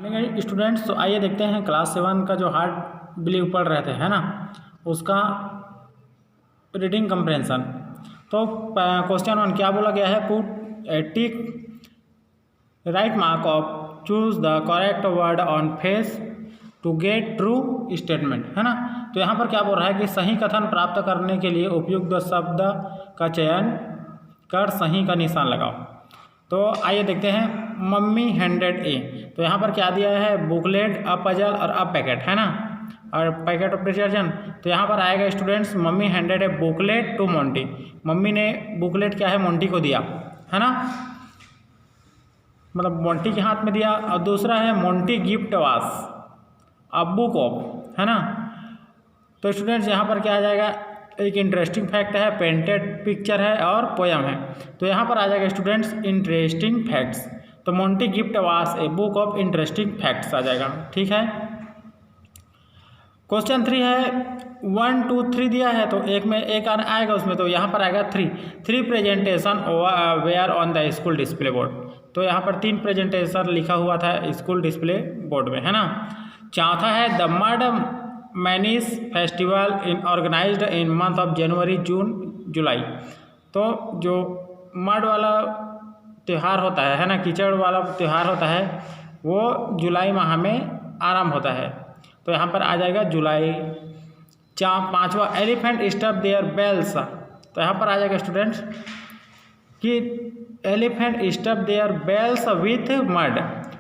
Students, तो आइए देखते हैं क्लास 7 का जो हार्ट बिलीव पढ़ रहे थे, है ना, उसका रीडिंग कंप्रेंशन। तो क्वेश्चन 1 क्या बोला गया है, put a tick right mark of choose the correct word on face to get true statement, है ना। तो यहाँ पर क्या बोल रहा है कि सही कथन प्राप्त करने के लिए उपयुक्त शब्द का चयन कर सही का निशान लगाओ। तो आइए देखते हैं, मम्मी हैंडेड ए, तो यहाँ पर क्या दिया है, बुकलेट, अ पजल और अ पैकेट, है ना, और पैकेट ऑफ डिटर्जेंट। तो यहाँ पर आएगा students, mummy handed a booklet to Monty, mummy ने बुकलेट क्या है मोंटी को दिया, है ना, मतलब मोंटी के हाथ में दिया। और दूसरा है मोंटी गिफ्ट वास अ बुक ऑफ, है ना। तो स्टूडेंट्स यहाँ पर क्या आ जाएगा, एक इंटरेस्टिंग फैक्ट है, पेंटेड पिक्चर है और पोयम है। तो यहाँ पर आ जाएगा स्टूडेंट्स इंटरेस्टिंग फैक्ट्स, तो Monty gift was a book of interesting facts आ जाएगा, ठीक है। क्वेश्चन 3 है, 1 2 3 दिया है, तो एक में एक आएगा उसमें, तो यहाँ पर आएगा 3 presentation were on the school display board. तो यहाँ पर 3 प्रेजेंटेशन लिखा हुआ था स्कूल डिस्प्ले बोर्ड में, है ना। चौथा है the mud many's festival in organised in month of January June July. तो जो मड वाला त्यौहार होता है ना, कीचड़ वाला त्यौहार होता है, वो जुलाई माह में आरंभ होता है। तो यहाँ पर आ जाएगा जुलाई। पांचवा एलिफेंट स्टफ देयर बेल्स, तो यहाँ पर आ जाएगा स्टूडेंट्स कि elephant stuff their bells with mud,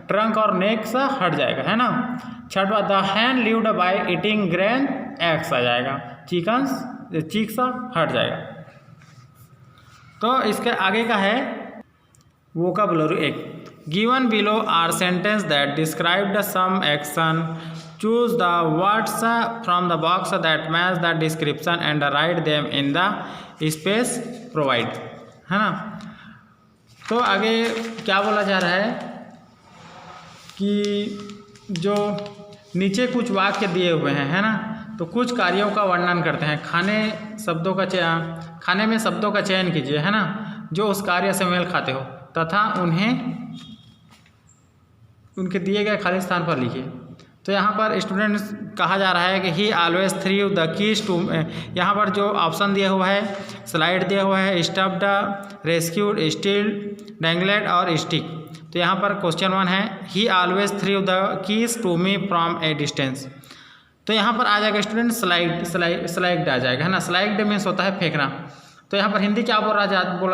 trunk और नेक्स हट जाएगा, है ना। छठवा the hen lived by eating grain eggs आ जाएगा, चीक्स हट जाएगा। तो इसके आगे का है vocabulary 1, given below are sentence that describe the some action, choose the words from the box that match the description and write them in the space provide, है ना। तो आगे क्या बोला जा रहा है कि जो नीचे कुछ वाक्य दिए हुए हैं, है ना, तो कुछ कार्यों का वर्णन करते हैं, खाने में शब्दों का चयन कीजिए, है ना, जो उस कार्य से मेल खाते हो तथा उन्हें उनके दिए गए खाली स्थान पर लिखिए। तो यहाँ पर स्टूडेंट्स कहा जा रहा है कि he always through the keys to, यहाँ पर जो ऑप्शन दिया हुआ है, स्लाइड दिया हुआ है, स्टफ्ड, रेस्क्यूड, स्टील, डैंगलेट और स्टिक। तो यहाँ पर क्वेश्चन 1 है, he always through the keys to me from a distance. तो यहाँ पर आ जाएगा स्टूडेंट स्लाइड आ जाएगा, है ना, स्लाइड मीन्स होता है फेंकना। तो यहाँ पर हिंदी क्या बोला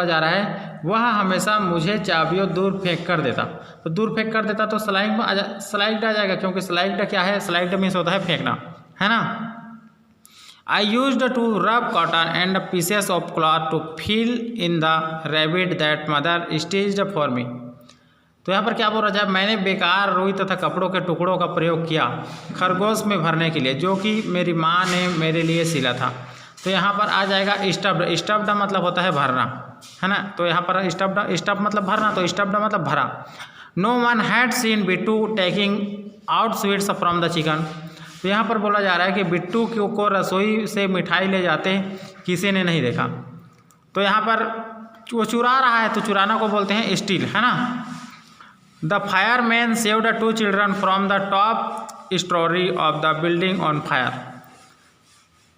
जा रहा है, वह हमेशा मुझे चाबियों दूर फेंक कर देता। तो दूर फेंक कर देता तो स्लाइड आ जाएगा, क्योंकि स्लाइड क्या है, स्लाइड मीन्स होता है फेंकना, है ना। I used to rub cotton and pieces of cloth to fill in the rabbit that mother stitched for me. तो यहाँ पर क्या बोल रहा है, मैंने बेकार रुई तथा कपड़ों के टुकड़ों का प्रयोग किया खरगोश में भरने के लिए, जो कि मेरी माँ ने मेरे लिए सिला था। तो यहाँ पर आ जाएगा स्टफ्ड मतलब होता है भरना, है ना। तो यहाँ पर स्टफ मतलब भरना, तो स्टफ्ड मतलब भरा। No one had seen Bittu taking out sweets from the chicken. तो यहाँ पर बोला जा रहा है कि बिट्टू को रसोई से मिठाई ले जाते किसी ने नहीं देखा। तो यहाँ पर वो चुरा रहा है, तो चुराना को बोलते हैं स्टील, है ना। The fireman saved 2 children from the top story of the building on fire.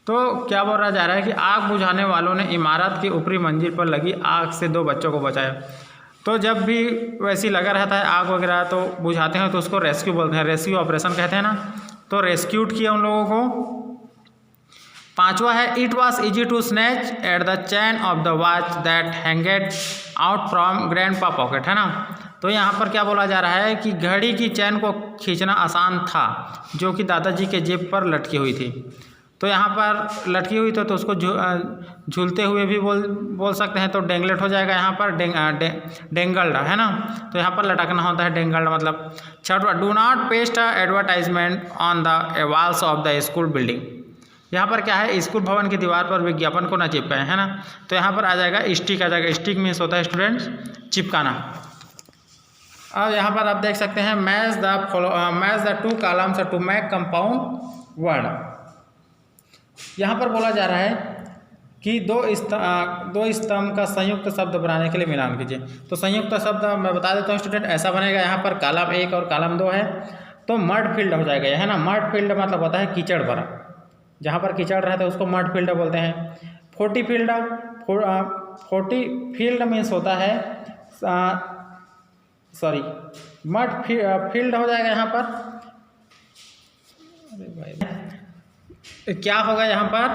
तो क्या बोला जा रहा है कि आग बुझाने वालों ने इमारत की ऊपरी मंजिल पर लगी आग से 2 बच्चों को बचाया। तो जब भी वैसी लगा रहता है आग वगैरह, तो बुझाते हैं, तो उसको रेस्क्यू बोलते हैं, रेस्क्यू ऑपरेशन कहते हैं ना। तो रेस्क्यूड किया उन लोगों को। पांचवा है, it was easy to snatch at the chain of the watch that hanged out from grandpa pocket, है ना। तो यहाँ पर क्या बोला जा रहा है कि घड़ी की चैन को खींचना आसान था, जो कि दादाजी के जेब पर लटकी हुई थी। तो यहाँ पर लटकी हुई तो उसको झूलते हुए भी बोल सकते हैं, तो डेंगलेट हो जाएगा यहाँ पर, डेंगल्ड, है ना। तो यहाँ पर लटकना होता है डेंगल्ड मतलब। छठवा, do not paste advertisement on the walls of the school building. यहाँ पर क्या है, स्कूल भवन की दीवार पर विज्ञापन को न चिपकाएं, है ना। तो यहाँ पर आ जाएगा स्टिक आ जाएगा, स्टिक मीन्स होता है स्टूडेंट्स चिपकाना। अब यहाँ पर आप देख सकते हैं, match the 2 columns to make compound word. यहाँ पर बोला जा रहा है कि दो स्तंभ का संयुक्त शब्द बनाने के लिए मिलान कीजिए। तो संयुक्त शब्द मैं बता देता हूँ स्टूडेंट, ऐसा बनेगा। यहाँ पर कॉलम 1 और कॉलम 2 है, तो मड फील्ड हो जाएगा, है ना। मड फील्ड मतलब होता है कीचड़ भरा, जहाँ पर कीचड़ रहता है उसको मड फील्ड बोलते हैं। 40 फील्ड मीन्स होता है मड फील्ड हो जाएगा यहाँ पर। अरे भाई क्या होगा यहाँ पर,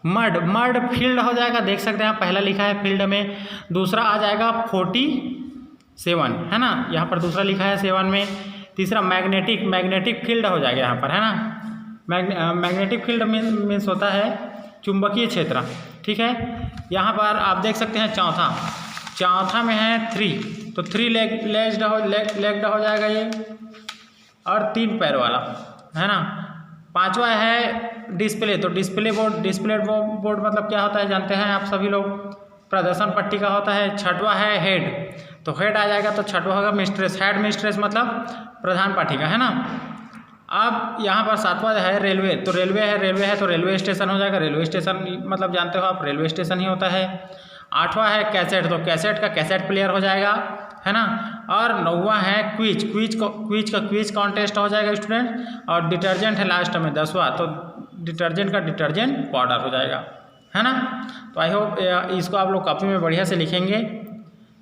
मड फील्ड हो जाएगा। देख सकते हैं पहला लिखा है फील्ड में, दूसरा आ जाएगा 47, है ना। यहाँ पर दूसरा लिखा है 7 में। तीसरा मैग्नेटिक फील्ड हो जाएगा यहाँ पर, है ना। मैग्नेटिक फील्ड मीन्स होता है चुंबकीय क्षेत्र, ठीक है। यहाँ पर आप देख सकते हैं चौथा में है 3, तो 3 लेग्ड हो जाएगा ये, और 3 पैर वाला, है ना। 5वां है डिस्प्ले, तो डिस्प्ले बोर्ड मतलब क्या होता है जानते हैं आप सभी लोग, प्रदर्शन पट्टी का होता है। 6वां है हेड, तो हेड आ जाएगा, तो 6वां होगा मिस्ट्रेस, हेड मिस्ट्रेस मतलब प्रधान पाठिका, है ना। अब यहाँ पर 7वां है रेलवे, तो रेलवे है तो रेलवे स्टेशन हो जाएगा। रेलवे स्टेशन मतलब जानते हो आप, रेलवे स्टेशन ही होता है। 8वां है कैसेट, तो कैसेट का कैसेट प्लेयर हो जाएगा, है ना। और 9वां है क्विज कॉन्टेस्ट हो जाएगा स्टूडेंट। और डिटर्जेंट है लास्ट में 10वां, तो डिटर्जेंट का डिटर्जेंट पाउडर हो जाएगा, है ना। तो आई होप इसको आप लोग कॉपी में बढ़िया से लिखेंगे।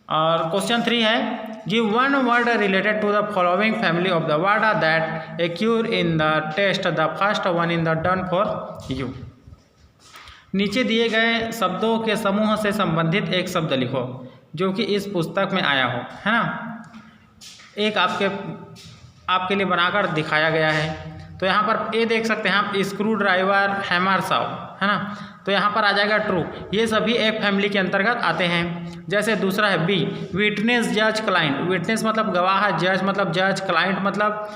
और क्वेश्चन 3 है, give one word related to the following family of the word are that occur in the test, the first one in the done for you. नीचे दिए गए शब्दों के समूह से संबंधित एक शब्द लिखो जो कि इस पुस्तक में आया हो, है ना। एक आपके लिए बनाकर दिखाया गया है। तो यहाँ पर ये देख सकते हैं आप, स्क्रू ड्राइवर, हैमर साव, है ना। तो यहाँ पर आ जाएगा ट्रू, ये सभी एक फैमिली के अंतर्गत आते हैं। जैसे दूसरा है बी, विटनेस, जज, क्लाइंट। विटनेस मतलब गवाह, जज मतलब जज, क्लाइंट मतलब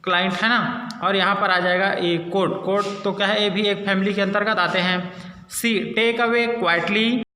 क्लाइंट, है ना। और यहाँ पर आ जाएगा ये कोर्ट, तो क्या है, ये भी एक फैमिली के अंतर्गत आते हैं। सी, टेक अवे क्वाइटली।